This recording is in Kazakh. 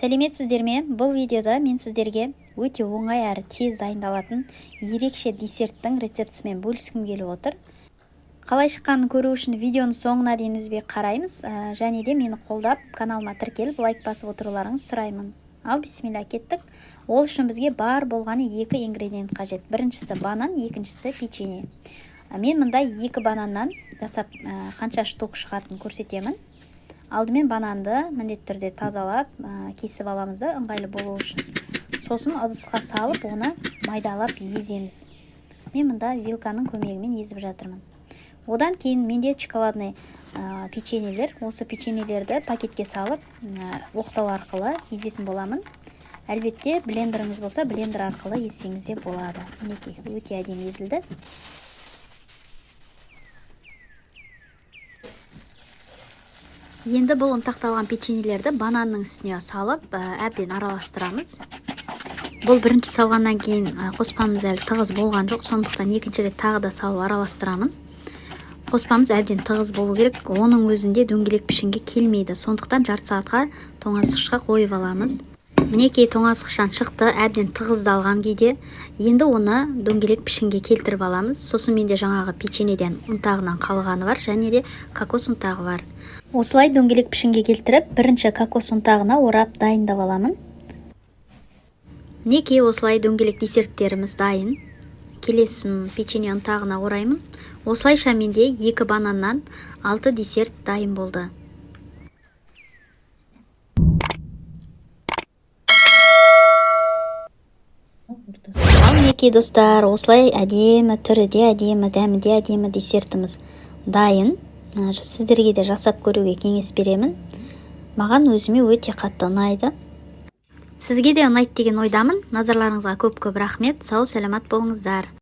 Сәлеметсіздер ме? Бұл видеода мен сіздерге өте оңай әрі тез дайындалатын ерекше десерттің рецептісімен бөліскім келіп отыр. Қалай шыққанын көру үшін видеоны соңына дейін үзбей қараймыз. Және де мені қолдап, каналыма тіркеліп, лайк басып отыруларыңызды сұраймын. Ал бисмилля, кеттік. Ол үшін бізге бар болғаны 2 ингредиент қажет. Біріншісі банан, екіншісі печенье. Мен мында 2 бананнан жасап қанша штук шығатынын көрсетемін. Алдымен бананды міндетті түрде тазалап, кесіп аламыз да, ыңғайлы болу үшін. Сосын ыдысқа салып, оны майдалап еземіз. Мен мында вилканың көмегімен езіп жатырмын. Одан кейін менде шоколадный печеньелер. Осы печеньелерді пакетке салып, оқтау арқылы езетін боламын. Әлбетте, блендеріңіз болса, блендер арқылы езсеңіз де болады. Мінекей, өте әдемі езілді. Енді бұл ұнтақталған печеньелерді бананның үстіне салып, әбден араластырамыз. Бұл бірінші салғаннан кейін қоспамыз әлі тығыз болған жоқ, сондықтан екінші рет тағы да салып араластырамын. Қоспамыз әбден тығыз болу керек, оның өзінде дөңгелек пішінге келмейді, сондықтан жарты сағатқа тоңазытқышқа қойып аламыз. Мінекей тоңазытқыштан шықты, әбден тығыздалған күйде. Енді оны дөңгелек пішінге келтіріп аламыз. Сосын менде жаңағы печеньеден ұнтағынан қалғаны бар, және де кокос ұнтағы бар. Осылай дөңгелек пішінге келтіріп, бірінші кокос ұнтағына орап дайындап аламын. Мінекей осылай дөңгелек десерттеріміз дайын. Келесін печенье ұнтағына ораймын. Осылайша менде 2 бананнан 6 десерт дайын болды. Ал мінекей достар, осылай әдемі түріде, әдемі дәміде, әдемі десертіміз дайын. Сіздерге де жасап көруге кеңес беремін. Маған өзіме өте қатты ұнайды. Сізге де ұнайды деген ойдамын. Назарларыңызға көп-көп рахмет. Сау, саламат болыңыздар.